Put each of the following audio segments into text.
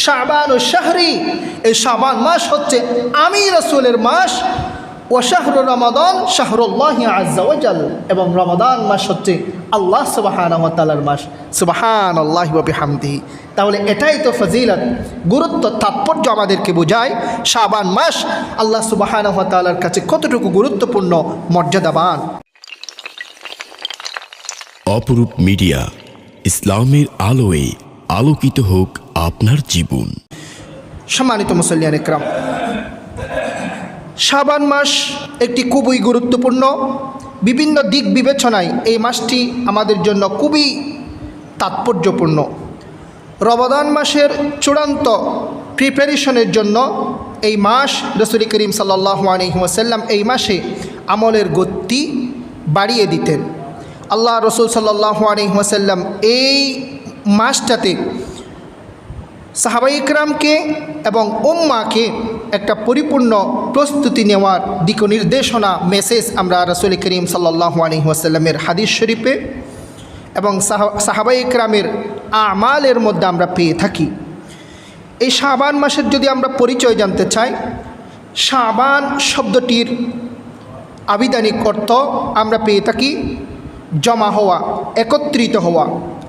শাবান ও শাহরি, এই শাবান মাস হচ্ছে আমি রাসূলের মাস। ও শাহরু রমাদান শাহরুল্লাহি আজ্জা ওয়া জাল, এবং রমাদান মাস হচ্ছে আল্লাহ সুবহানাহু ওয়া তাআলার মাস। সুবহানাল্লাহি ওয়া বিহামদিহি। তাহলে এটাই তো ফজিলত, গুরুত্ব, তাৎপর্য আমাদেরকে বোঝায় শাবান মাস আল্লাহ সুবহানাহু ওয়া তাআলার কাছে কতটুকু গুরুত্বপূর্ণ, মর্যাদাবান। অপরূপ মিডিয়া, ইসলামের আলোয় আলোকিত হোক আপনার জীবন। সম্মানিত মুসল্লিয়ান ইকরাম, শাবান মাস একটি খুবই গুরুত্বপূর্ণ, বিভিন্ন দিক বিবেচনায় এই মাসটি আমাদের জন্য খুবই তাৎপর্যপূর্ণ। রমাদান মাসের চূড়ান্ত প্রিপারেশনের জন্য এই মাস রাসূল করিম সাল্লাল্লাহু আলাইহি ওয়াসাল্লাম এই মাসে আমলের গতি বাড়িয়ে দিতেন। আল্লাহ রসুল সাল্লাল্লাহু আলাইহি ওয়াসাল্লাম এই মাসটাতে সাহাবায়ে ইকরামকে এবং উম্মাকে একটা পরিপূর্ণ প্রস্তুতি নেওয়ার দিক নির্দেশনা, মেসেজ আমরা রাসূল করিম সাল্লাল্লাহু আলাইহি ওয়াসাল্লামের হাদিস শরীফে এবং সাহাবায়ে ইকরামের আমালের মধ্যে আমরা পেয়ে থাকি। এই শাবান মাসের যদি আমরা পরিচয় জানতে চাই, শাবান শব্দটির আবিধানিক অর্থ আমরা পেয়ে থাকি জমা হওয়া, একত্রিত হওয়া,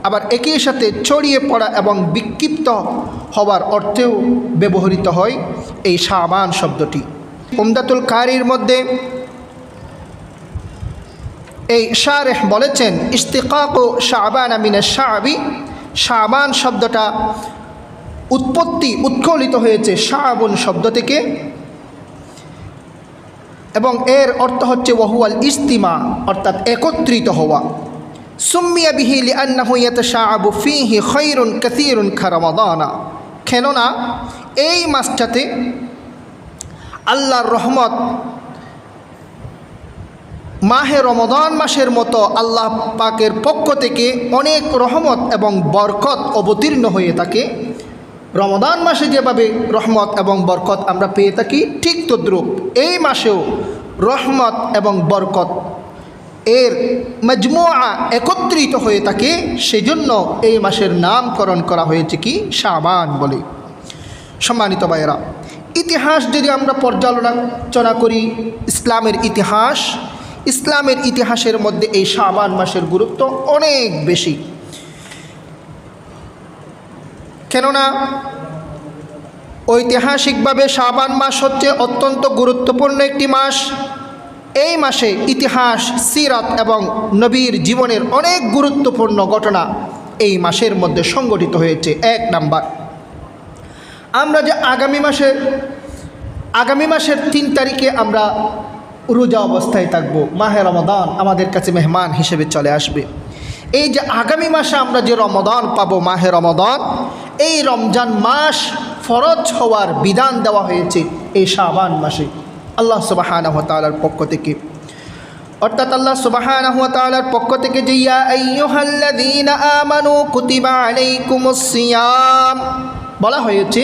আবার একই সাথে ছড়িয়ে পড়া এবং বিক্ষিপ্ত হওয়ার অর্থেও ব্যবহৃত হয় এই শাবান শব্দটি। উমদাতুল কারির মধ্যে এই শারেহ বলেছেন, ইশতিকাকু শাবান মিনাশ শাবি, শাবান শব্দটা উৎকলিত হয়েছে শাবুন শব্দ থেকে, এবং এর অর্থ হচ্ছে ওয়াহুয়াল ইস্তিমা, অর্থাৎ একত্রিত হওয়া। সুম্মিয়া বিহি লিআন্নাহু ইয়াতাশাআবু ফীহি খায়রুন কাসীরুন কারমাদানা, কেননা এই মাসটাতে আল্লাহর রহমত মাহে রমাদান মাসের মতো আল্লাহ পাকের পক্ষ থেকে অনেক রহমত এবং বরকত অবতীর্ণ হয়ে থাকে। রমাদান মাসে যেভাবে রহমত এবং বরকত আমরা পেয়ে থাকি, ঠিক তদ্রূপ এই মাসেও রহমত এবং বরকত এর মজমুআ একত্রিত হয়ে থাকে। সেজন্য এই মাসের নামকরণ করা হয়েছে শাবান বলে। সম্মানিত ভাইয়েরা, ইতিহাস যদি আমরা পর্যালোচনা করি, ইসলামের ইতিহাসের মধ্যে এই শাবান মাসের গুরুত্ব অনেক বেশি। কেননা ঐতিহাসিকভাবে শাবান মাস হচ্ছে অত্যন্ত গুরুত্বপূর্ণ একটি মাস। এই মাসে ইতিহাস, সিরাত এবং নবীর জীবনের অনেক গুরুত্বপূর্ণ ঘটনা এই মাসের মধ্যে সংঘটিত হয়েছে। 1 নাম্বার, আমরা যে আগামী মাসের 3 তারিখে আমরা রোজা অবস্থায় থাকব, মাহে রমাদান আমাদের কাছে মেহমান হিসেবে চলে আসবে। এই যে আগামী মাসে আমরা যে রমাদান পাবো, মাহে রমাদান, এই রমজান মাস ফরজ হওয়ার বিধান দেওয়া হয়েছে এই শাবান মাসে আল্লাহ সুবহানাহু ওয়া তাআলার পক্ষ থেকে। অর্থাৎ আল্লাহ সুবহানাহু ওয়া তাআলার পক্ষ থেকে যে ইয়া আইয়ুহাল্লাযীনা আমানু কুতিবা আলাইকুমুস সিয়াম বলা হয়েছে,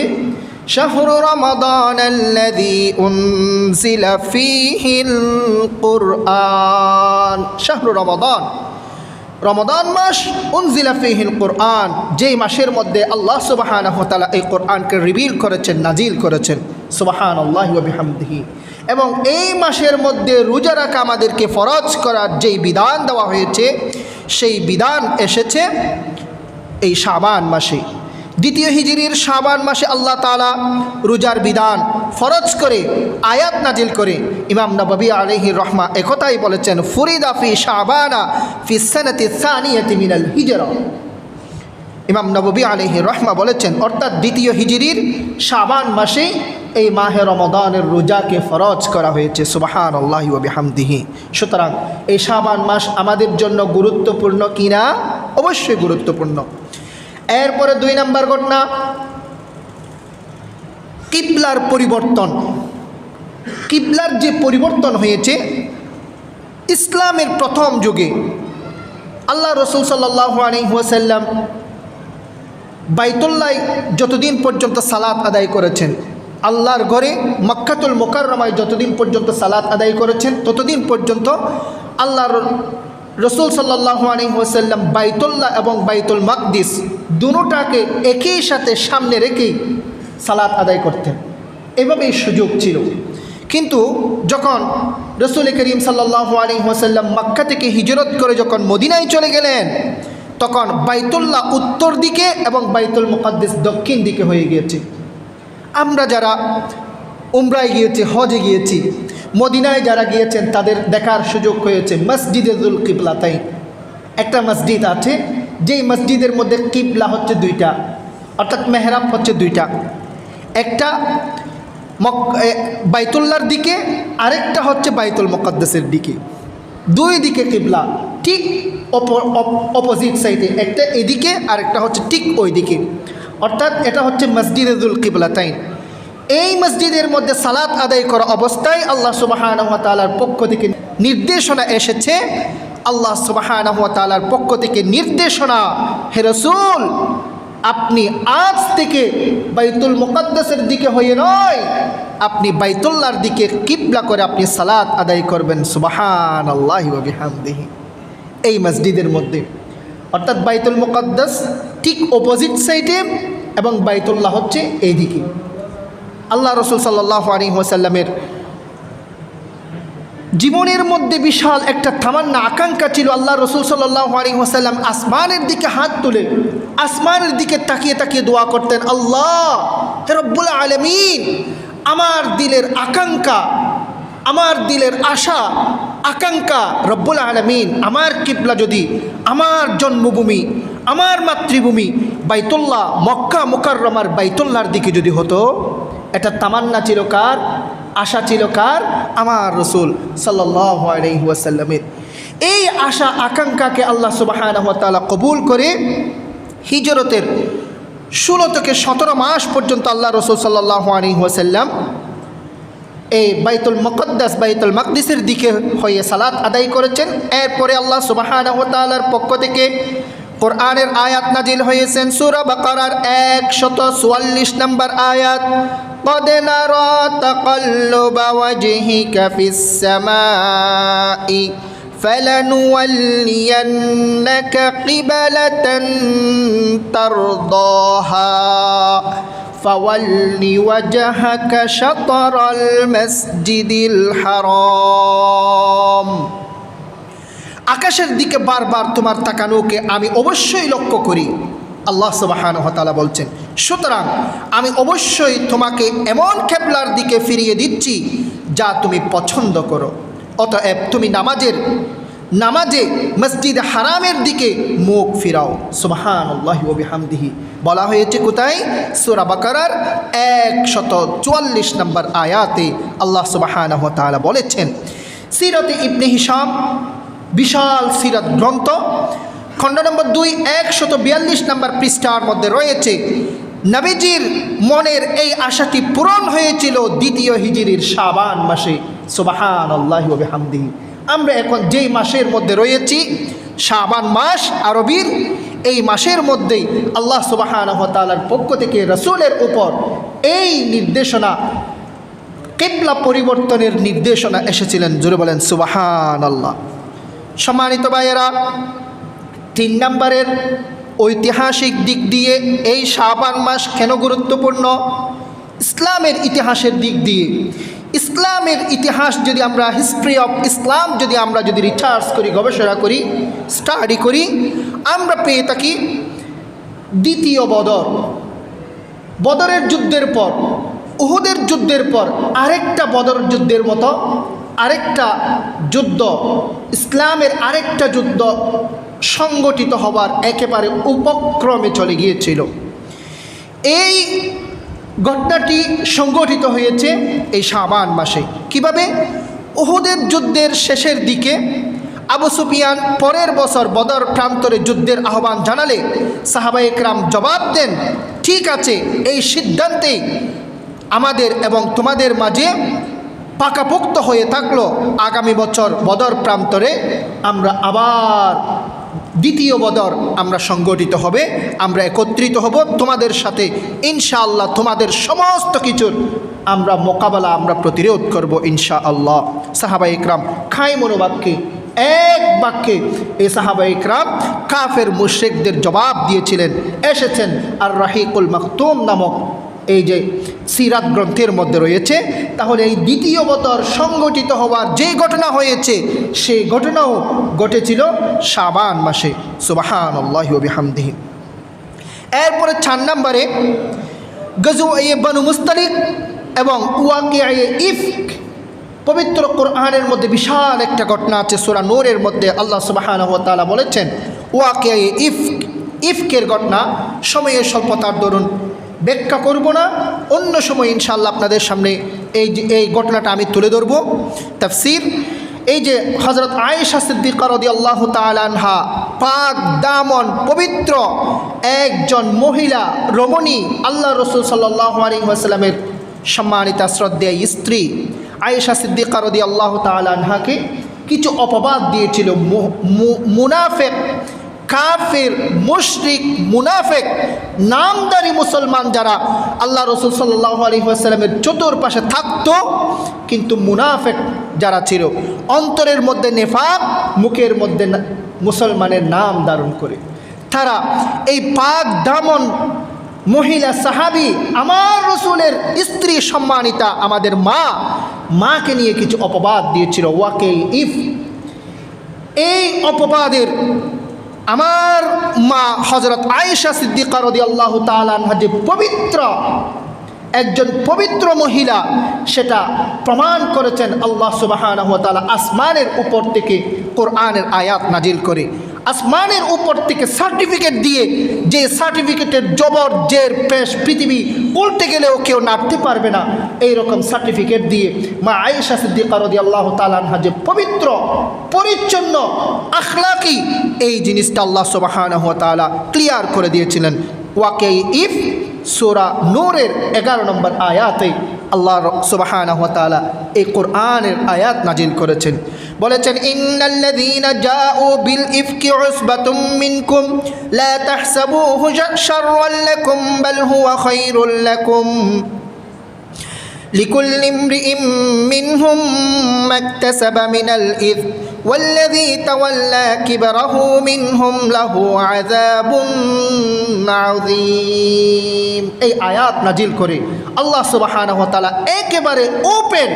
শাহরু রমাদানাল্লাযী উনজিলা ফীহিল কুরআন, শাহরু রমাদান মাস, উনজিলা ফীহিল কুরআন, যেই মাসের মধ্যে আল্লাহ সুবহানাহু ওয়া তাআলা এই কোরআনকে রিভিল করেছেন, নাজিল করেছেন। সুবহানাল্লাহি ওয়া বিহামদিহি। এবং এই মাসের মধ্যে রোজা রাখা আমাদেরকে ফরজ করার যেই বিধান দেওয়া হয়েছে, সেই বিধান এসেছে এই শাবান মাসে। 2য় হিজরির শাবান মাসে আল্লাহ তাআলা রোজার বিধান ফরজ করে আয়াত নাজিল করে ইমাম নববী আলাইহির রহমা একথাই বলেছেন, ফুরিদা ফি শাবানা ফি সানাতি সানিয়াতি মিনাল হিজরা। ইমাম নববী আলাইহির রহমা বলেছেন, অর্থাৎ 2য় হিজরির শাবান মাসে এই মাহে রমাদানের রোজাকে ফরজ করা হয়েছে। সুবহানাল্লাহি ওয়া বিহামদিহি। সুতরাং এই শাবান মাস আমাদের জন্য গুরুত্বপূর্ণ কিনা? অবশ্যই গুরুত্বপূর্ণ। এরপরে 2 নম্বর ঘটনা, কিবলার পরিবর্তন। কিবলার যে পরিবর্তন হয়েছে ইসলামের প্রথম যুগে, আল্লাহ রসুল সাল্লাল্লাহু আলাইহি ওয়াসাল্লাম বাইতুল্লাহ যতদিন পর্যন্ত সালাত আদায় করেছেন, আল্লাহর ঘরে মক্কাতুল মুকাররমায় যতদিন পর্যন্ত সালাত আদায় করেছেন, ততদিন পর্যন্ত আল্লাহর রসুল সাল্লাল্লাহু আলাইহি ওয়াসাল্লাম বাইতুল্লাহ এবং বাইতুল মাকদিস দুটোটাকে একই সাথে সামনে রেখেই সালাত আদায় করতেন। এভাবেই সুযোগ ছিল। কিন্তু যখন রসুল করিম সাল্লাল্লাহু আলাইহি ওয়াসাল্লাম মক্কা থেকে হিজরত করে যখন মদিনায় চলে গেলেন, তখন বাইতুল্লাহ উত্তর দিকে এবং বাইতুল মুকাদ্দিস দক্ষিণ দিকে হয়ে গিয়েছে। আমরা যারা উমরায় গিয়েছি, হজে গিয়েছি, মদিনায় যারা গিয়েছেন তাদের দেখার সুযোগ হয়েছে মসজিদে যুল কিবলাতাইন। একটা মসজিদ আছে যেই মসজিদের মধ্যে কিবলা হচ্ছে দুইটা, অর্থাৎ মেহরাব হচ্ছে দুইটা। একটা বাইতুল্লাহর দিকে, আরেকটা হচ্ছে বাইতুল মুকাদ্দাসের দিকে। দুই দিকে কিবলা, ঠিক অপোজিট সাইডে, একটা এদিকে আরেকটা হচ্ছে ঠিক ওই দিকে, অর্থাৎ এটা হচ্ছে মসজিদে যুল কিবলাতাইন। এই মসজিদের মধ্যে সালাত আদায় করা অবস্থায় আল্লাহ সুবহানাহু ওয়া তাআলার পক্ষ থেকে নির্দেশনা এসেছে। আল্লাহ সুবহানাহু ওয়া তাআলার পক্ষ থেকে নির্দেশনা, হে রাসূল, আপনি আজ থেকে বাইতুল মুকাদ্দাসের দিকে হয়ে নয়, আপনি বাইতুল্লাহর দিকে কিবলা করে আপনি সালাত আদায় করবেন। সুবহানাল্লাহি ওয়া বিহামদিহি। এই মসজিদের মধ্যে, অর্থাৎ বাইতুল মুকাদ্দাস ঠিক অপোজিট সাইডে এবং বাইতুল্লাহ হচ্ছে এইদিকে। আল্লাহ রসুল সাল্লাল্লাহু আলাইহি ওয়াসাল্লামের জীবনের মধ্যে বিশাল একটা তামান্না, আকাঙ্ক্ষা ছিল। আল্লাহ রসুল সাল্লাল্লাহু আলাইহি ওয়াসাল্লাম আসমানের দিকে হাত তুলে আসমানের দিকে তাকিয়ে তাকিয়ে দোয়া করতেন, আল্লাহ হে রব্বুল আলামিন, আমার দিলের আকাঙ্ক্ষা, আমার দিলের আশা আকাঙ্ক্ষা, রব্বুল আলামিন, আমার কিবলা যদি আমার জন্মভূমি, আমার মাতৃভূমি বাইতুল্লাহ, মক্কা মুকাররমার বাইতুল্লাহর দিকে যদি হতো। এটা তামান্না ছিল কার? আশা ছিল কার? আমার রসুল সাল্লাল্লাহু আলাইহি ওয়াসাল্লামের। এই আশা আকাঙ্ক্ষাকে আল্লাহ সুবহানাহু ওয়া তাআলা কবুল করে হিজরতের 16 থেকে 17 মাস পর্যন্ত আল্লাহ রসুল সাল্লাল্লাহু আলাইহি ওয়াসাল্লাম এই বাইতুল মুকাদ্দাস, বাইতুল মাকদিসের দিকে হয়ে সালাত আদায় করেছেন। এরপরে আল্লাহ সুবহানাহু ওয়া তাআলার পক্ষ থেকে কোরআনের আয়াত নাজিল হয়েছেন। সূরা বাকারার 144 নম্বর আয়াত, قد نرى تقلب وجهك في السماء فلنولينك قبلة ترضاها فول وجهك شطر المسجد الحرام। আকাশের দিকে বারবার তোমার তাকানোকে আমি অবশ্যই লক্ষ্য করি, আল্লাহ সুবহানাহু ওয়া তাআলা বলছেন। সুতরাং আমি অবশ্যই তোমাকে এমন কিবলার দিকে ফিরিয়ে দিচ্ছি যা তুমি পছন্দ করো। অতএব তুমি নামাজে মসজিদ হারামের দিকে মুখ ফিরাও। সুবহানাল্লাহি ওয়া বিহামদিহি। বলা হয়েছে কোথায়? সূরা বাকারার 144 নম্বর আয়াতে আল্লাহ সুবহানাহু ওয়া তাআলা বলেছেন। সিরাতে ইবনে হিশাম, বিশাল সিরাত গ্রন্থ, খণ্ড নম্বর 2, 142 নম্বর পৃষ্ঠার মধ্যে রয়েছে, নবীজির মনের এই আশাটি পূরণ হয়েছিল 2য় হিজরির শাবান মাসে। সুবহানাল্লাহি ওয়া বিহামদিহি। আমরা এখন যেই মাসের মধ্যে রয়েছি, শাবান মাস আরবির, এই মাসের মধ্যেই আল্লাহ সুবহানাহু ওয়া তাআলার পক্ষ থেকে রাসূলের উপর এই নির্দেশনা, কিবলা পরিবর্তনের নির্দেশনা এসেছিলেন। জোরে বলেন সুবহানাল্লাহ। সম্মানিত ভাইয়েরা, 3 নম্বরের ঐতিহাসিক দিক দিয়ে এই শাবান মাস কেন গুরুত্বপূর্ণ? ইসলামের ইতিহাসের দিক দিয়ে, ইসলামের ইতিহাস যদি আমরা, হিস্ট্রি অফ ইসলাম যদি রিসার্চ করি, গবেষণা করি, স্টাডি করি, আমরা পেয়ে থাকি দ্বিতীয় বদরের যুদ্ধের পর, উহুদের যুদ্ধের পর আরেকটা বদর যুদ্ধের মতো আরেকটা যুদ্ধ, ইসলামের আরেকটা যুদ্ধ সংগঠিত হবার একেবারে উপক্রমে চলে গিয়েছিল। এই ঘটনাটি সংগঠিত হয়েছে এই শাবান মাসে। কিভাবে? উহুদের যুদ্ধের শেষের দিকে আবু সুফিয়ান পরের বছর বদর প্রান্তরে যুদ্ধের আহ্বান জানালে সাহাবায়ে কেরাম জবাব দেন, ঠিক আছে, এই সিদ্ধান্তেই আমাদের এবং তোমাদের মাঝে পাকাপোক্ত হয়ে থাকলো। আগামী বছর বদর প্রান্তরে আমরা আবার দ্বিতীয় বদর আমরা সংগঠিত হবে, আমরা একত্রিত হব তোমাদের সাথে, ইনশাআল্লাহ তোমাদের সমস্ত কিছুর আমরা মোকাবেলা, আমরা প্রতিরোধ করব ইনশাআল্লাহ। সাহাবায়ে কেরাম খাঁই মনোবাক্যে এক বাক্যে এই সাহাবায়ে ইকরাম কাফের মুশরিকদের জবাব দিয়েছিলেন। এসেছেন আর রাহিকুল মাকতুম নামক এই যে সিরাত গ্রন্থের মধ্যে রয়েছে। তাহলে এই দ্বিতীয় বছর সংগঠিত হওয়ার যে ঘটনা হয়েছে সেই ঘটনাও ঘটেছিল শাবান মাসে। সুবহানাল্লাহি ওয়া বিহামদিহি। এরপরে 4 নম্বরে গজওয়ে বনু মুস্তালিক এবং ওয়াকিয়ে ইফক। পবিত্র কোরআনের মধ্যে বিশাল একটা ঘটনা আছে সূরা নূরের মধ্যে। আল্লাহ সুবহানাহু ওয়া তাআলা বলেছেন ওয়াকিয়ে ইফকের ঘটনা। সময়ের স্বল্পতার দরুন ব্যাখ্যা করব না, অন্য সময় ইনশাআল্লাহ আপনাদের সামনে এই ঘটনাটা আমি তুলে ধরব। তাফসীর, এই যে হযরত আয়েশা সিদ্দিকা রাদিয়াল্লাহু তাআলা আনহা পাক দামন পবিত্র একজন মহিলা রমণী, আল্লাহ রাসূল সাল্লাল্লাহু আলাইহি ওয়াসাল্লামের সম্মানিতা শ্রদ্ধেয় স্ত্রী আয়েশা সিদ্দিকা রাদিয়াল্লাহু তাআলা আনহাকে কিছু অপবাদ দিয়েছিল। মুনাফিক, কাফির, মুশরিক, মুনাফিক নামদারি মুসলমান যারা আল্লাহ রাসূল সাল্লাল্লাহু আলাইহি ওয়াসাল্লামের চতুর্পাশে থাকতো, কিন্তু মুনাফিক যারা ছিল অন্তরের মধ্যে নেফাক, মুখের মধ্যে মুসলমানের নাম ধারণ করে, তারা এই পাক দামন মহিলা সাহাবী আমার রাসূলের স্ত্রী সম্মানিতা আমাদের মাকে নিয়ে কিছু অপবাদ দিয়েছিল। ওয়াকে ইফ, এই অপবাদের আমার মা হযরত আয়েশা সিদ্দিকা রাদিয়াল্লাহু তাআলা আনহা যে পবিত্র একজন পবিত্র মহিলা, সেটা প্রমাণ করেছেন আল্লাহ সুবহানাহু ওয়া তাআলা আসমানের উপর থেকে কোরআনের আয়াত নাজিল করে, আসমানের উপর থেকে সার্টিফিকেট দিয়ে, যে সার্টিফিকেটের জবর জের পেশ পৃথিবী উল্টে গেলেও কেউ নাড়তে পারবে না, এইরকম সার্টিফিকেট দিয়ে মা আয়েশা সিদ্দিকা রাদিয়াল্লাহু তাআলা আনহা যে পবিত্র পরিচ্ছন্ন আখলাকি, এই জিনিসটা আল্লাহ সুবহানাহু ওয়া তাআলা ক্লিয়ার করে দিয়েছিলেন। ওয়াকে ইফ সূরা নূরের 11 নম্বর আয়াতে আল্লাহ সুবহানাহু ওয়া তাআলা এই কোরআনের আয়াত নাজিল করেছেন। বলেছেন ইন্নাল্লাযীনা জাউ বিল ইফকি উসবাতুম মিনকুম লা তাহসাবুহু শাররান লাকুম বাল হুয়া খায়রুল লাকুম লিকুল্লি ইমরিইম মিনহুম মাকতাসাবা মিনাল ইথম والذي تولى كبره منهم له عذاب عظيم। এই আয়াত নাজিল করে আল্লাহ সুবহানাহু ওয়া তাআলা একেবারে ওপেন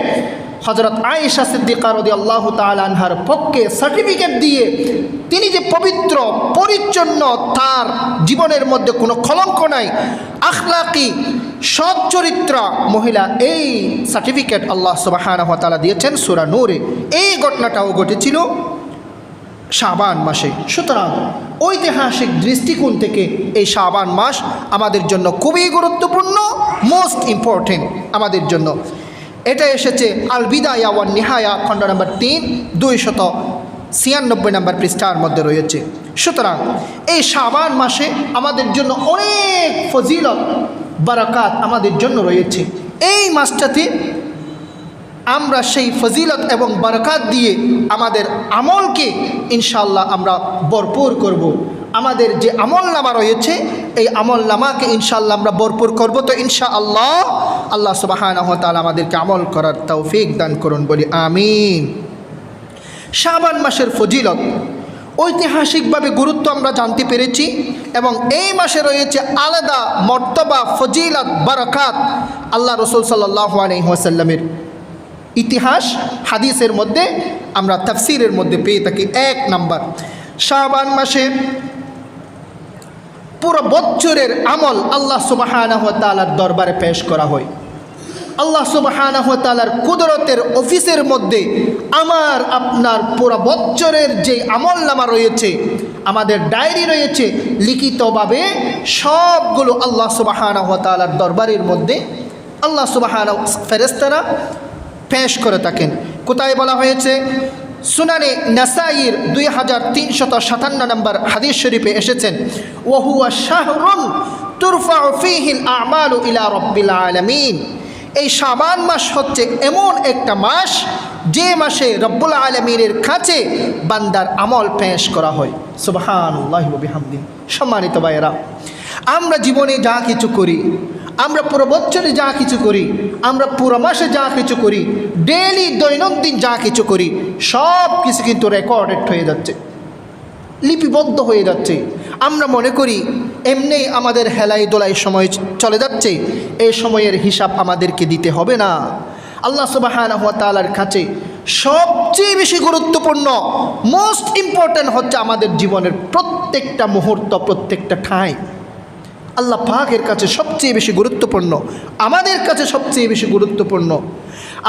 হযরত আয়েশা সিদ্দিকা রাদিয়াল্লাহু তাআলা আনহার পক্ষে সার্টিফিকেট দিয়ে, তিনি যে পবিত্র পরিচ্ছন্ন, তার জীবনের মধ্যে কোনো কলঙ্ক নাই, আখলাকি সৎ চরিত্রা মহিলা, এই সার্টিফিকেট আল্লাহ সুবহানাহু ওয়া তাআলা দিয়েছেন সূরা নূরে। এই ঘটনাটাও ঘটেছিল শাবান মাসে। সুতরাং ঐতিহাসিক দৃষ্টিকোণ থেকে এই শাবান মাস আমাদের জন্য খুবই গুরুত্বপূর্ণ, মোস্ট ইম্পর্টেন্ট আমাদের জন্য। এটা এসেছে আল বিদায়া ওয়ান নিহায়া খণ্ড নম্বর 3 296 নম্বর পৃষ্ঠার মধ্যে রয়েছে। সুতরাং এই শাবান মাসে আমাদের জন্য অনেক ফজিলত বারাকাত আমাদের জন্য রয়েছে। এই মাসটাতে আমরা সেই ফজিলত এবং বারাকাত দিয়ে আমাদের আমলকে ইনশাআল্লাহ আমরা ভরপুর করব। আমাদের যে আমল নামা রয়েছে এই আমল নামাকে ইনশাআল্লাহ আমরা ভরপুর করব। তো ইনশাআল্লাহ আল্লাহ সুবহানাহু ওয়া তাআলা আমাদেরকে আমল করার তৌফিক দান করুন, বলি আমিন। শাবান মাসের ফজিলত, ঐতিহাসিকভাবে গুরুত্ব আমরা জানতে পেরেছি এবং এই মাসে রয়েছে আলাদা মর্তবা, ফজিলত, বারাকাত। আল্লাহ রাসূল সাল্লাল্লাহু আলাইহি ওয়াসাল্লামের ইতিহাস হাদিসের মধ্যে আমরা তাফসীরের মধ্যে পেয়ে থাকি। 1 নাম্বার, শাবান মাসে পুরো বছরের আমল আল্লাহ সুবহানাহু ওয়া তাআলার দরবারে পেশ করা হয়। আল্লাহ সুবহানাহু ওয়া তাআলার কুদরতের অফিসের মধ্যে আমার আপনার পুরো বছরের যে আমল নামা রয়েছে, আমাদের ডায়েরি রয়েছে, লিখিতভাবে সবগুলো আল্লাহ সুবহানাহু ওয়া তাআলার দরবারের মধ্যে আল্লাহ সুবহানাহু ফেরেশতারা পেশ করে থাকেন। কোথায় বলা হয়েছে? সুনানে নাসাইর 2357 নম্বর হাদিস শরীফে এসেছেন, ওয়া হুয়া শাহরুন তুরফাউ ফীহিল আমালু ইলা রাব্বিল আলামিন। এই শাবান মাস হচ্ছে এমন একটা মাস যে মাসে রব্বুল আলামিনের কাছে বান্দার আমল পেশ করা হয়। সুবহানাল্লাহি ওয়া বিহামদিহি। সম্মানিত ভাইয়েরা, আমরা জীবনে যা কিছু করি, আমরা পুরো বছরে যা কিছু করি, আমরা পুরো মাসে যা কিছু করি, ডেইলি দৈনন্দিন যা কিছু করি সব কিছু কিন্তু রেকর্ডেড হয়ে যাচ্ছে, লিপিবদ্ধ হয়ে যাচ্ছে। আমরা মনে করি এমনি আমাদের হেলাই দোলাই সময় চলে যাচ্ছে, এই সময়ের হিসাব আমাদেরকে দিতে হবে না। আল্লাহ সুবহানাহু ওয়া তাআলার কাছে সবচেয়ে বেশি গুরুত্বপূর্ণ, মোস্ট ইম্পর্ট্যান্ট হচ্ছে আমাদের জীবনের প্রত্যেকটা মুহূর্ত, প্রত্যেকটা ঠাঁই আল্লাহ পাকের কাছে সবচেয়ে বেশি গুরুত্বপূর্ণ, আমাদের কাছে সবচেয়ে বেশি গুরুত্বপূর্ণ।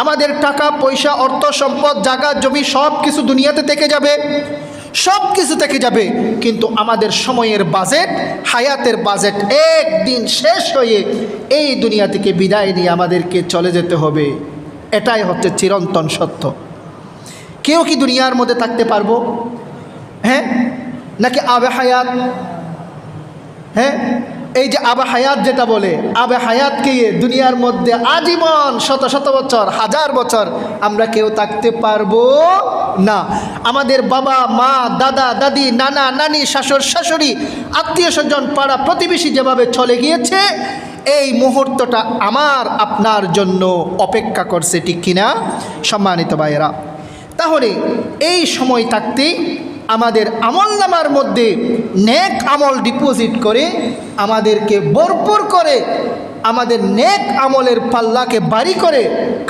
আমাদের টাকা পয়সা, অর্থ সম্পদ, জায়গা জমি সব কিছু দুনিয়াতে থেকে যাবে, সব কিছু থেকে যাবে, কিন্তু আমাদের সময়ের বাজেট, হায়াতের বাজেট একদিন শেষ হয়ে এই দুনিয়া থেকে বিদায় নিয়ে আমাদেরকে চলে যেতে হবে। এটাই হচ্ছে চিরন্তন সত্য। কেউ কি দুনিয়ার মধ্যে থাকতে পারবো? হ্যাঁ, নাকি আবে হায়াত? হ্যাঁ, এই যে আবে হায়াত যেটা বলে, আবে হায়াতকে দুনিয়ার মধ্যে আজীবন শত শত বছর, হাজার বছর আমরা কেউ থাকতে পারবো না। আমাদের বাবা মা, দাদা দাদি, নানা নানি, শাশুর শাশুড়ি, আত্মীয় স্বজন, পাড়া প্রতিবেশী যেভাবে চলে গিয়েছে, এই মুহূর্তটা আমার আপনার জন্য অপেক্ষা করছে, ঠিক কিনা সম্মানিত ভাইয়েরা? তাহলে এই সময় থাকতে আমাদের আমলনামার মধ্যে নেক আমল ডিপোজিট করে আমাদেরকে ভরপুর করে আমাদের নেক আমলের পাল্লাকে বাড়ি করে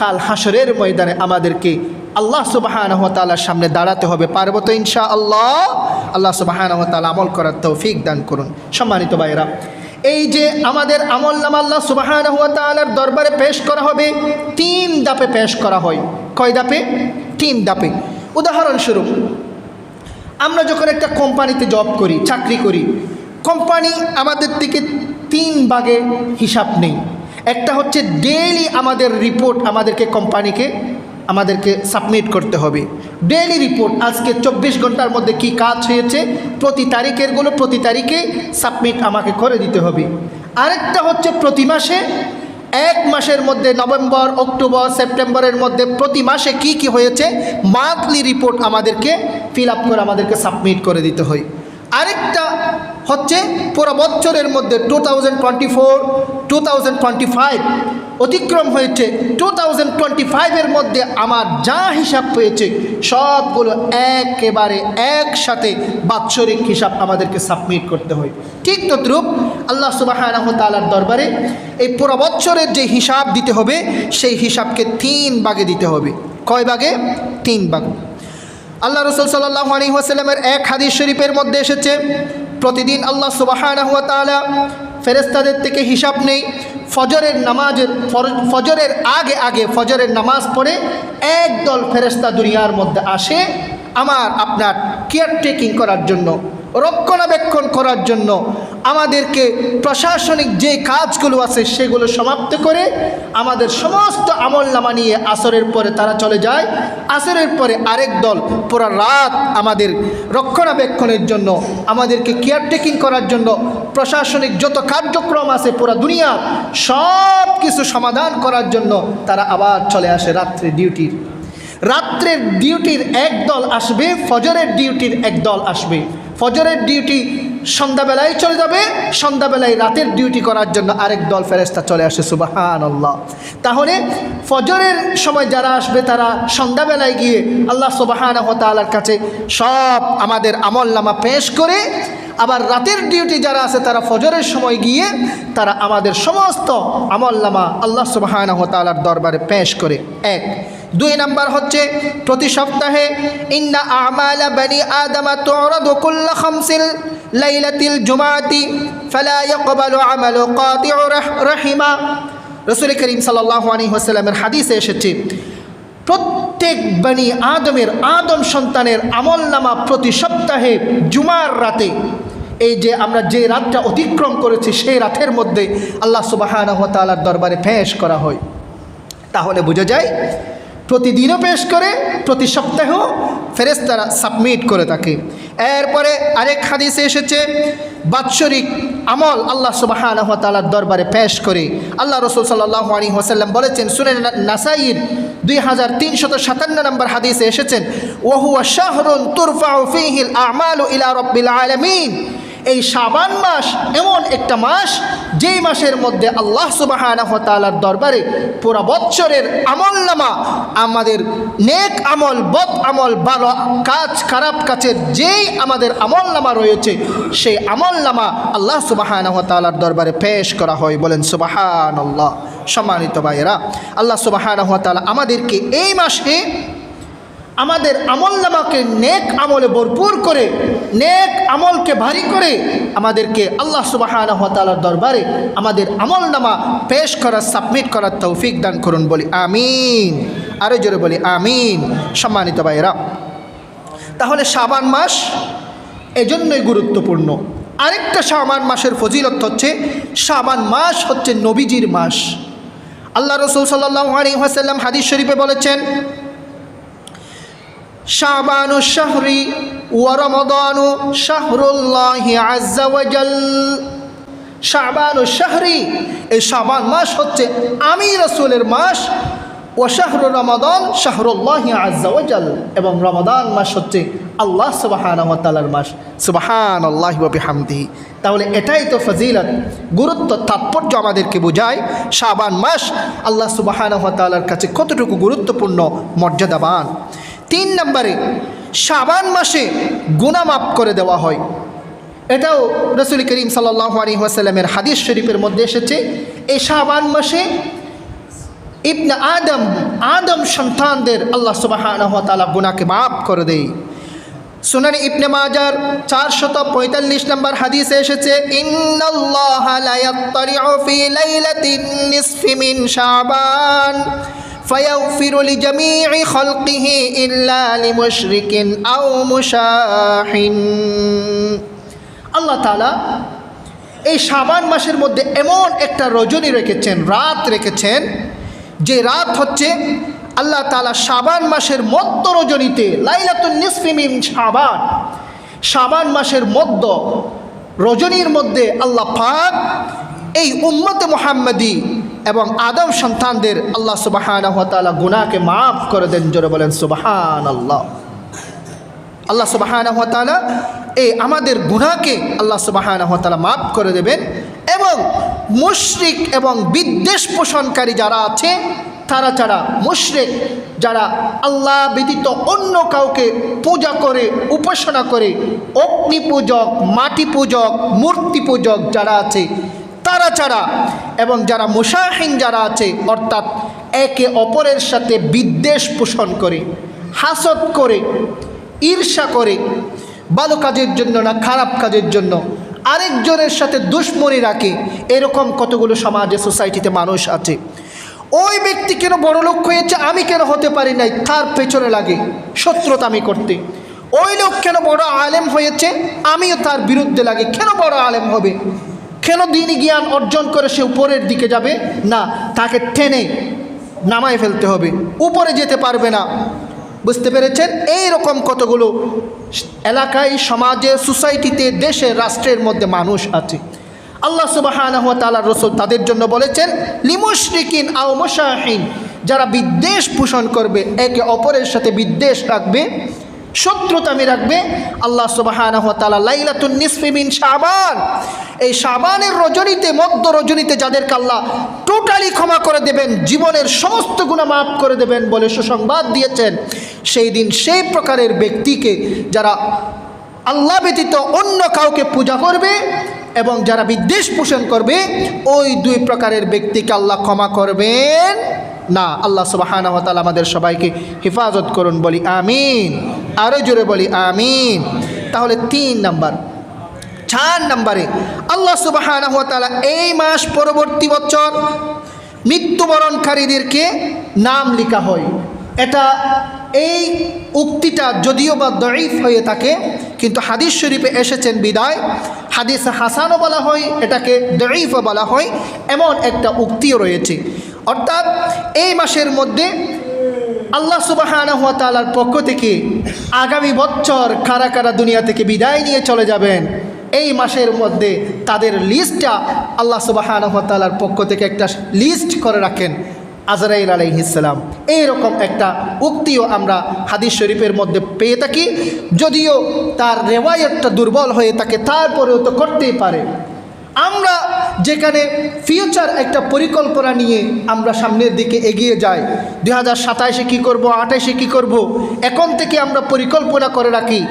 কাল হাসরের ময়দানে আমাদেরকে আল্লাহ সুবহানাহু ওয়া তাআলার সামনে দাঁড়াতে হবে। পারবো তো ইনশাআল্লাহ? আল্লাহ সুবহানাহু ওয়া তাআলা আমল করার তৌফিক দান করুন। সম্মানিত ভাইরা, এই যে আমাদের আমলনামা আল্লাহ সুবহানাহু ওয়া তাআলার দরবারে পেশ করা হবে, 3 ধাপে পেশ করা হয়। কয় ধাপে? 3 ধাপে। উদাহরণস্বরূপ, আমরা যখন একটা কোম্পানিতে জব করি, চাকরি করি, কোম্পানি আমাদের থেকে 3 ভাগে হিসাব নেই। একটা হচ্ছে ডেইলি আমাদের রিপোর্ট আমাদেরকে সাবমিট করতে হবে। ডেইলি রিপোর্ট, আজকে 24 ঘন্টার মধ্যে কি কাজ হয়েছে, প্রতি তারিখেরগুলো প্রতি তারিখে সাবমিট আমাকে করে দিতে হবে। আরেকটা হচ্ছে প্রতি মাসে, 1 মাসের মধ্যে নভেম্বর, অক্টোবর, সেপ্টেম্বরের মধ্যে প্রতি মাসে কি কি হয়েছে মান্থলি রিপোর্ট আমাদেরকে ফিল আপ করে আমাদেরকে সাবমিট করে দিতে হয়। আরেকটা হচ্ছে পুরো বছরের মধ্যে 2024, 2025 অতিক্রম হয়েছে, 2025-এর মধ্যে আমার যা হিসাব পেয়েছে সবগুলো একেবারে একসাথে বাৎসরিক হিসাব আমাদেরকে সাবমিট করতে হয়। ঠিক তদ্রূপ আল্লাহ সুবহানাহু ওয়া তাআলার দরবারে এই পুরো বছরের যে হিসাব দিতে হবে সেই হিসাবকে 3 ভাগে দিতে হবে। কয় ভাগে? 3 ভাগ। আল্লাহ রাসূল সাল্লাল্লাহু আলাইহি ওয়াসাল্লামের এক হাদিস শরীফের মধ্যে এসেছে, প্রতিদিন আল্লাহ সুবহানাহু ওয়া তাআলা ফেরেশতাদের থেকে হিসাব নেই। ফজরের আগে ফজরের নামাজ পড়ে একদল ফেরেশতা দুনিয়ার মধ্যে আসে আমার আপনার কেয়ারটেকিং করার জন্য, রক্ষণাবেক্ষণ করার জন্য, আমাদেরকে প্রশাসনিক যে কাজগুলো আছে সেগুলো সমাপ্ত করে আমাদের সমস্ত আমলনামা নিয়ে আসরের পরে তারা চলে যায়। আসরের পরে আরেক দল পুরো রাত আমাদের রক্ষণাবেক্ষণের জন্য, আমাদেরকে কেয়ারটেকিং করার জন্য, প্রশাসনিক যত কার্যক্রম আছে পুরো দুনিয়া সব কিছু সমাধান করার জন্য তারা আবার চলে আসে রাত্রের ডিউটির এক দল আসবে, ফজরের ডিউটির এক দল আসবে। ফজরের ডিউটি সন্ধ্যাবেলায় চলে যাবে, সন্ধ্যাবেলায় রাতের ডিউটি করার জন্য আরেক দল ফেরেশতা চলে আসে। সুবহানাল্লাহ। তাহলে ফজরের সময় যারা আসবে তারা সন্ধ্যাবেলায় গিয়ে আল্লাহ সুবহানাহু ওয়া তাআলার কাছে সব আমাদের আমলনামা পেশ করে, আবার রাতের ডিউটি যারা আছে তারা ফজরের সময় গিয়ে তারা আমাদের সমস্ত আমলনামা আল্লাহ সুবহানাহু ওয়া তাআলার দরবারে পেশ করে। 1। 2 নাম্বার হচ্ছে প্রতি সপ্তাহে ইন্না আমালা বানি আদমা তুরাদু কুল্লা খামসিল লাইলাতিল জুমাতি ফালা ইয়াকবালু আমালু কাতিউ রাহিমা। রাসূল করিম সাল্লাল্লাহু আলাইহি ওয়াসাল্লামের হাদিসে এসেছে, প্রত্যেক বনি আদম সন্তানের আমলনামা প্রতি সপ্তাহে জুমার রাতে, এই যে আমরা যে রাতটা অতিক্রম করেছি সেই রাতের মধ্যে আল্লাহ সুবহানাহু ওয়া তাআলার দরবারে পেশ করা হয়। তাহলে বোঝা যায় প্রতিদিনও পেশ করে, প্রতি সপ্তাহেও ফেরেশতারা সাবমিট করে থাকে। এরপরে আরেক হাদিসে এসেছে বাৎসরিক আমল আল্লাহ সুবহানাহু ওয়া তাআলার দরবারে পেশ করে। আল্লাহ রাসূল সাল্লাল্লাহু আলাইহি ওয়াসাল্লাম বলেছেন, সুনান নাসাঈর 2357 নম্বর হাদিসে এসেছেন, ওয়া হুয়া শাহরুন তুরফাউ ফীহিল আমালু ইলা রাব্বিল আলামিন। এই শাবান মাস এমন একটা মাস যেই মাসের মধ্যে আল্লাহ সুবহানাহু ওয়া তাআলার দরবারে পুরা বৎসরের আমলনামা, আমাদের নেক আমল, বদ আমল, ভালো কাজ, খারাপ কাজের যেই আমাদের আমলনামা রয়েছে সেই আমলনামা আল্লাহ সুবহানাহু ওয়া তাআলার দরবারে পেশ করা হয়। বলেন সুবহানাল্লাহ। সম্মানিত ভাইয়েরা, আল্লাহ সুবহানাহু ওয়া তাআলা আমাদেরকে এই মাসে আমাদের আমলনামাকে নেক আমলে ভরপুর করে, নেক আমলকে ভারী করে আমাদেরকে আল্লাহ সুবহানাহু ওয়া তাআলার দরবারে আমাদের আমলনামা পেশ করার, সাবমিট করার তৌফিক দান করুন। বলি আমিন। আরো জোরে বলি আমিন। সম্মানিত ভাইয়েরা, তাহলে শাবান মাস এজন্যই গুরুত্বপূর্ণ। আরেকটা শাবান মাসের ফজিলত হচ্ছে, শাবান মাস হচ্ছে নবীজির মাস। আল্লাহ রাসূল সাল্লাল্লাহু আলাইহি ওয়াসাল্লাম হাদিস শরীফে বলেছেন, শাবানু শাহরি ওয়া রমাদানু শাহরুল্লাহি আযজা ওয়া জাল। শাবানু শাহরি, এই শাবান মাস হচ্ছে আমি রাসূলের মাস। ওয়া শাহরু রমাদান শাহরুল্লাহি আযজা ওয়া জাল, এবং রমাদান মাস হচ্ছে আল্লাহ সুবহানাহু ওয়া তাআলার মাস। সুবহানাল্লাহি ওয়া বিহামদিহি। তাহলে এটাই তো ফজিলত, গুরুত্ব, তাৎপর্য আমাদেরকে বোঝায় শাবান মাস আল্লাহ সুবহানাহু ওয়া তাআলার কাছে কতটুকু গুরুত্বপূর্ণ, মর্যাদাবান। 3 নম্বরে, শাবান মাসে গুনাহ মাফ করে দেওয়া হয়। এটাও রাসূল করিম সাল্লাল্লাহু আলাইহি ওয়াসাল্লামের হাদিস শরীফের মধ্যে এসেছে। এই শাবান মাসে ইবনে আদম সন্তানদের আল্লাহ সুবহানাহু ওয়া তাআলা গুনাহকে মাফ করে দেয়। সুনান ইবনে মাজার 445 নম্বর হাদিসে এসেছে, ইন্নাল্লাহা লা ইয়াত্তারিউ ফি লাইলাতিন নিসফি মিন শাবান ফায়াগফিরু লিজামি'i খালকিহি ইল্লা লিমুশরিকিন আও মুশাহিন। আল্লাহ তাআলা এই শাবান মাসের মধ্যে এমন একটা রজনী রেখেছেন, রাত রেখেছেন, যে রাত হচ্ছে আল্লাহ তাআলা শাবান মাসের মধ্য রজনীতে, লাইলাতুন নিসফি মিন শাবান, শাবান মাসের মধ্য রজনীর মধ্যে আল্লাহ পাক এই উম্মতে মুহাম্মাদি এবং আদম সন্তানদের আল্লাহ সুবহানাহু ওয়া তাআলা গুনাহকে মাফ করে দেন। জোরে বলেন সুবহানাল্লাহ। আল্লাহ সুবহানাহু ওয়া তাআলা এই আমাদের গুনাহকে আল্লাহ সুবহানাহু ওয়া তাআলা মাফ করে দেবেন, এবং মুশরিক এবং বিদ্বেষ পোষণকারী যারা আছে তারা ছাড়া, মুশরিক যারা আল্লাহ ব্যতীত অন্য কাউকে পূজা করে, উপাসনা করে, অগ্নি পূজক, মাটি পূজক, মূর্তি পূজক যারা আছে তারা ছাড়া, এবং যারা মুশাহিন যারা আছে, অর্থাৎ একে অপরের সাথে বিদ্বেষ পোষণ করে, হাসদ করে, ঈর্ষা করে, ভালো কাজের জন্য না খারাপ কাজের জন্য আরেকজনের সাথে দুশ্মনী রাখে, এরকম কতগুলো সমাজে, সোসাইটিতে মানুষ আছে। ওই ব্যক্তি কেন বড় লোক হয়েছে, আমি কেন হতে পারি নাই, তার পেছনে লাগে শত্রুতামি করতে। ওই লোক কেন বড় আলেম হয়েছে, আমিও তার বিরুদ্ধে লাগে, কেন বড় আলেম হবে, কেন দ্বীনি জ্ঞান অর্জন করে সে উপরের দিকে যাবে না, তাকে টেনে নামায় ফেলতে হবে, উপরে যেতে পারবে না। বুঝতে পেরেছেন? এই রকম কতগুলো এলাকায়, সমাজে, সোসাইটিতে, দেশে, রাষ্ট্রের মধ্যে মানুষ আছে। আল্লাহ সুবহানাহু ওয়া তাআলার রাসূল তাদের জন্য বলেছেন, লিমুশরিকিন আও মুশাহিন, যারা বিদ্বেষ পোষণ করবে, একে অপরের সাথে বিদ্বেষ রাখবে, শত্রুতামি রাখবে, আল্লাহ সুবহানাহু ওয়া তাআলা লাইলাতুন নিসফি মিন শাবান, এই শাবানের রজনীতে, মধ্য রজনীতে যাদেরকে আল্লাহ টোটালি ক্ষমা করে দেবেন, জীবনের সমস্ত গুনাহ মাফ করে দেবেন বলে সুসংবাদ দিয়েছেন। সেই দিন সেই প্রকারের ব্যক্তিকে যারা আল্লাহ ব্যতীত অন্য কাউকে পূজা করবে এবং যারা বিদ্বেষ পোষণ করবে, ওই 2 প্রকারের ব্যক্তিকে আল্লাহ ক্ষমা করবেন না। আল্লাহ সুবহানাহু ওয়া তাআলা আমাদের সবাইকে হেফাজত করুন। বলি আমিন। আরো জোরে বলি আমিন। তাহলে 3 নাম্বার। 4 নম্বরে, আল্লাহ সুবহানাহু ওয়া তাআলা এই মাস পরবর্তী বছর মৃত্যুবরণকারীদেরকে নাম লেখা হয়। এটা এই উক্তিটা যদিও বা দঈফ হয়ে থাকে, কিন্তু হাদিস শরীফে এসেছেন বিদায় হাদিস হাসানও বলা হয়, এটাকে দঈফও বলা হয়, এমন একটা উক্তিও রয়েছে। অর্থাৎ এই মাসের মধ্যে আল্লাহ সুবহানাহু ওয়া তাআলার পক্ষ থেকে আগামী বছর কারা কারা দুনিয়া থেকে বিদায় নিয়ে চলে যাবেন, এই মাসের মধ্যে তাদের লিস্টটা আল্লাহ সুবহানাহু ওয়া তাআলার পক্ষ থেকে একটা লিস্ট করে রাখেন আজরাইল আলাইহিস সালাম। এইরকম একটা উক্তিও আমরা হাদিস শরীফের মধ্যে পেয়ে থাকি, যদিও তার রেওয়ায়াতটা দুর্বল হয়ে থাকে, তারপরেও তো করতেই পারে। আমরা যেখানে ফিউচার একটা পরিকল্পনা নিয়ে আমরা সামনের দিকে এগিয়ে যাই। 2027-এ কী করবো, 28-এ কী করবো, এখন থেকে আমরা পরিকল্পনা করে রাখি।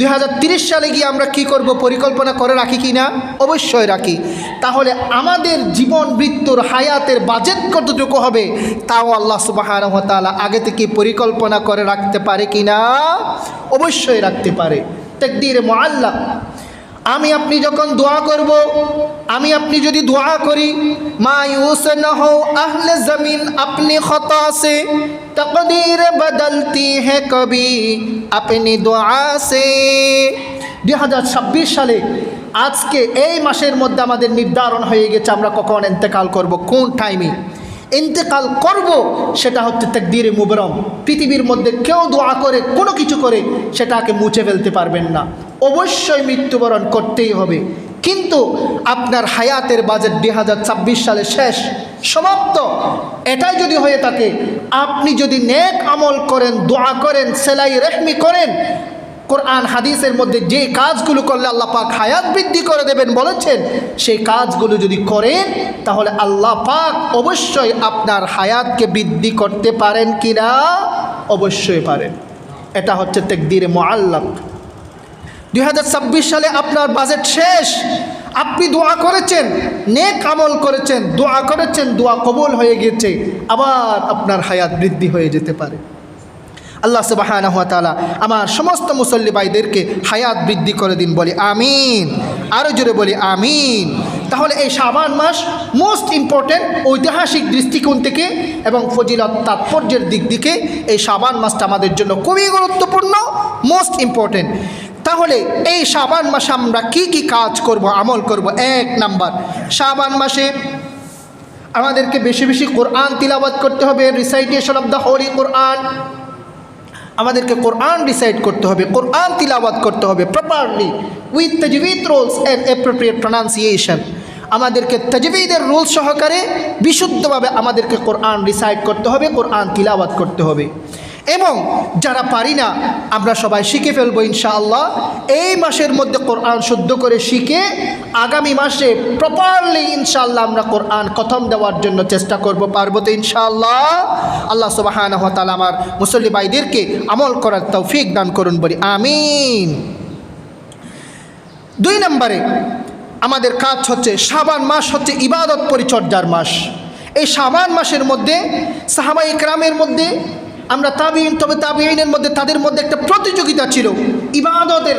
2030 সালে গিয়ে আমরা কি করব পরিকল্পনা করে রাখি কি না? অবশ্যই রাখি। তাহলে আমাদের জীবন মৃত্যুর হায়াতের বাজেট কতটুকু হবে তাও আল্লাহ সুবহানাহু ওয়া তাআলা আগে থেকে পরিকল্পনা করে রাখতে পারে কি না? অবশ্যই রাখতে পারে। তাকদীরে মুআল্লাক, আমি আপনি যখন দোয়া করব, আমি আপনি যদি দোয়া করি, মায়ুস না হো আহলে জমিন আপনি খতা সে তকদীর বদলতি है कभी अपनी दुआ से। 2026 সালে আজকে এই মাসের মধ্যে আমাদের নির্ধারণ হয়ে গেছে আমরা কখন ইন্তেকাল করব, কোন টাইমে ইন্তেকাল করব, সেটা হচ্ছে তাকদীরে মুবরম। পৃথিবীর মধ্যে কেউ দোয়া করে কোনো কিছু করে সেটাকে মুছে ফেলতে পারবেন না, অবশ্যই মৃত্যুবরণ করতেই হবে। কিন্তু আপনার হায়াতের বাজেট 2026 সালে শেষ, সমাপ্ত। এটাই যদি হয়ে থাকে, আপনি যদি নেক আমল করেন, দোয়া করেন, সেলাই রেহমি করেন, কোরআন হাদিসের মধ্যে যে কাজগুলো করলে আল্লাহ পাক হায়াত বৃদ্ধি করে দেবেন বলেছেন, সেই কাজগুলো যদি করেন তাহলে আল্লাহ পাক অবশ্যই আপনার হায়াতকে বৃদ্ধি করতে পারেন কিনা? অবশ্যই পারেন। এটা হচ্ছে তাকদীরে মুআল্লাক। 2026 সালে আপনার বাজেট শেষ, আপনি দোয়া করেছেন, নেক আমল করেছেন, দোয়া করেছেন, দোয়া কবুল হয়ে গেছে, আবার আপনার হায়াত বৃদ্ধি হয়ে যেতে পারে। আল্লাহ সুবহানাহু ওয়া তাআলা আমার সমস্ত মুসল্লি ভাইদেরকে হায়াত বৃদ্ধি করে দিন, বলি আমিন। আরও জোরে বলি আমিন। তাহলে এই শাবান মাস মোস্ট ইম্পর্টেন্ট ঐতিহাসিক দৃষ্টিকোণ থেকে এবং ফজিলত তাৎপর্যের দিক থেকে এই শাবান মাসটা আমাদের জন্য খুবই গুরুত্বপূর্ণ, মোস্ট ইম্পর্টেন্ট। তাহলে এই শাবান মাসে আমরা কি কি কাজ করব, আমল করব? 1 নাম্বার, শাবান মাসে আমাদেরকে বেশি বেশি কোরআন তিলাওয়াত করতে হবে, recitation of the holy Quran. আমাদেরকে কোরআন রিসাইট করতে হবে, কোরআন তিলাওয়াত করতে হবে properly with tajweed rules and appropriate pronunciation. আমাদেরকে তাজবিদের রুল সহকারে বিশুদ্ধভাবে আমাদেরকে কোরআন রিসাইট করতে হবে, কোরআন তিলাওয়াত করতে হবে। এবং যারা পারি না আমরা সবাই শিখে ফেলবো ইনশাআল্লাহ। এই মাসের মধ্যে কোরআন শুদ্ধ করে শিখে আগামী মাসে প্রপারলি ইনশাআল্লাহ আমরা কোরআন খতম দেওয়ার জন্য চেষ্টা করব, পারবো তো ইনশাআল্লাহ? আল্লাহ সুবহানাহু ওয়া তাআলা আমার মুসল্লি ভাইদেরকে আমল করার তৌফিক দান করুন, বলি আমিন। 2 নম্বরে আমাদের কাজ হচ্ছে, শাবান মাস হচ্ছে ইবাদত পরিচর্যার মাস। এই শাবান মাসের মধ্যে সাহাবায়ে কেরামের মধ্যে, আমরা তাবিঈন, তবে তাবিঈনের মধ্যে তাদের মধ্যে একটা প্রতিযোগিতা ছিল ইবাদতের,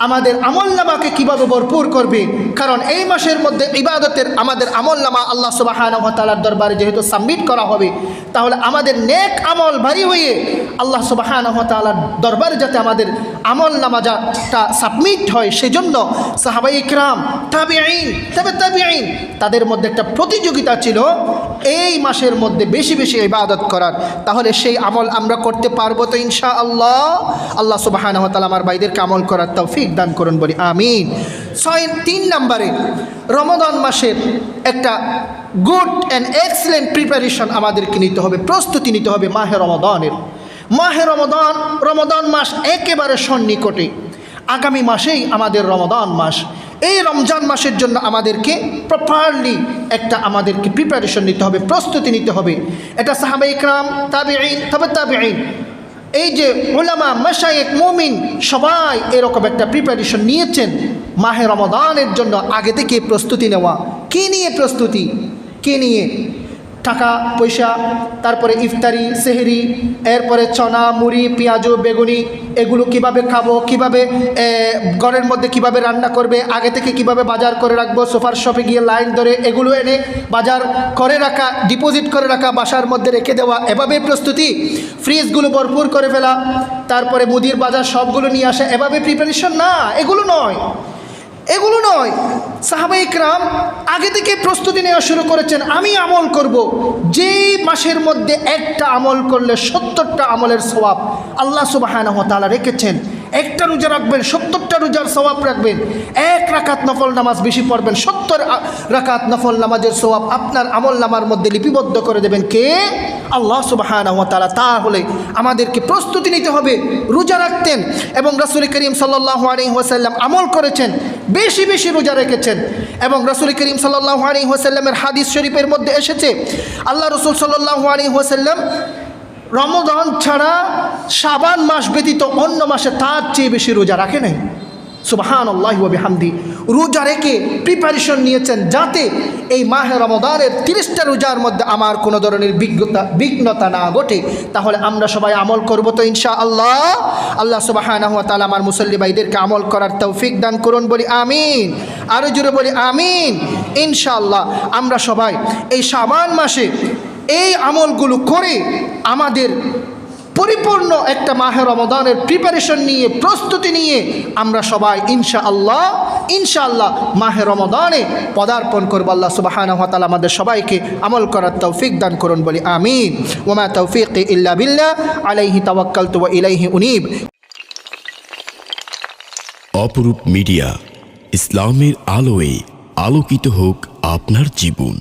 আমাদের আমলনামাকে কিভাবে ভরপুর করবে। কারণ এই মাসের মধ্যে ইবাদতের আমাদের আমলনামা আল্লাহ সুবহানাহু ওয়া তাআলার দরবারে যেহেতু সাবমিট করা হবে, তাহলে আমাদের নেক আমল ভারী হয়ে আল্লাহ সুবহানাহু ওয়া তাআলার দরবারে যাতে আমাদের আমলনামাটা সাবমিট হয়, সেজন্য সাহাবায়ে কেরাম, তাবিঈন, তবে তাবিঈন তাদের মধ্যে একটা প্রতিযোগিতা ছিল এই মাসের মধ্যে বেশি বেশি ইবাদত করার। তাহলে সেই আমল আমরা করতে পারবো তো ইনশাআল্লাহ? আল্লাহ সুবহানাহু ওয়া তাআলা আমার ভাইদেরকে আমল করার তৌফিক দান করুন, বলি আমিন। 3 নম্বরে রমাদান মাসের একটা গুড অ্যান্ড এক্সেলেন্ট প্রিপারেশন আমাদেরকে নিতে হবে, প্রস্তুতি নিতে হবে মাহে রমাদানের। মাহে রমাদান মাস একেবারে সন্নিকটে, আগামী মাসেই আমাদের রমাদান মাস। এই রমজান মাসের জন্য আমাদেরকে প্রপারলি একটা আমাদেরকে প্রিপারেশন নিতে হবে, প্রস্তুতি নিতে হবে। এটা সাহাবায়ে কেরাম, তাবিঈন, তবে তাবিঈন, এই যে উলামা, মাশায়েখ, মুমিন সবাই এরকম একটা প্রিপারেশন নিয়েছেন মাহে রমাদানের জন্য। আগে থেকে প্রস্তুতি নেওয়া, কী নিয়ে প্রস্তুতি? কী নিয়ে? টাকা পয়সা, তারপরে ইফতারি, সেহরি, এরপরে চনা, মুড়ি, পেঁয়াজু, বেগুনি, এগুলো কিভাবে খাবো, কিভাবে ঘরের মধ্যে কিভাবে রান্না করবে, আগে থেকে কিভাবে বাজার করে রাখবো, সুপার শপে গিয়ে লাইন ধরে এগুলো এনে বাজার করে রাখা, ডিপোজিট করে রাখা, বাসার মধ্যে রেখে দেওয়া, এভাবে প্রস্তুতি। ফ্রিজগুলো ভরপুর করে ফেলা, তারপরে মুদির বাজার সবগুলো নিয়ে আসা, এভাবে প্রিপারেশন না, এগুলো নয়। সাহাবায়ে কেরাম আগে থেকে প্রস্তুতি নেওয়া শুরু করেছেন। আমি আমল করব, যেই মাসের মধ্যে একটা আমল করলে 70টা আমলের সওয়াব আল্লাহ সুবহানাহু ওয়া তাআলা রেখেছেন। একটা রোজা রাখবেন 70টা রোজার সওয়াব রাখবেন, 1 রাকাত নফল নামাজ বেশি পড়বেন, 70 রাকাত নফল নামাজের সওয়াব আপনার আমল নামার মধ্যে লিপিবদ্ধ করে দেবেন কে? আল্লাহ সুবহানাহু ওয়া তাআলা। তাহলে আমাদেরকে প্রস্তুতি নিতে হবে। রোজা রাখতেন এবং রাসূল করিম সাল্লাল্লাহু আলাইহি ওয়াসাল্লাম আমল করেছেন, বেশি বেশি রোজা রেখেছেন। এবং রাসূল করিম সাল্লাল্লাহু আলাইহি ওয়াসাল্লামের হাদিস শরীফের মধ্যে এসেছে, আল্লাহ রাসূল সাল্লাল্লাহু আলাইহি ওয়াসাল্লাম রমজান ছাড়া শাবান মাস ব্যতীত অন্য মাসে তার চেয়ে বেশি রোজা রাখে নাই। সুবহানাল্লাহি ওয়া বিহামদি। রোজা রেখে প্রিপারেশন নিয়েছেন যাতে এই মাহে রমজানের 30টা রোজার মধ্যে আমার কোনো ধরনের বিঘ্নতা না ঘটে। তাহলে আমরা সবাই আমল করব তো ইনশাআল্লাহ। আল্লাহ সুবহানাহু ওয়া তাআলা আমার মুসল্লি ভাইদেরকে আমল করার তৌফিক দান করুন, বলি আমিন। আরো জোরে বলি আমিন। ইনশাআল্লাহ আমরা সবাই এই শাবান মাসে এই আমলগুলো করে আমাদের পরিপূর্ণ একটা মাহে রমজানের প্রিপারেশন নিয়ে, প্রস্তুতি নিয়ে আমরা সবাই ইনশাআল্লাহ মাহে রমজানে পদার্পণ করব। আল্লাহ সুবহানাহু ওয়া তাআলা আমাদের সবাইকে আমল করার তৌফিক দান করুন, বলি আমিন। ওয়া মা তাওফীকি ইল্লা বিল্লাহ, আলাইহি তাওয়াক্কালতু ওয়া ইলাইহি উনীব। অপরূপ মিডিয়া, ইসলামের আলোয় আলোকিত হোক আপনার জীবন।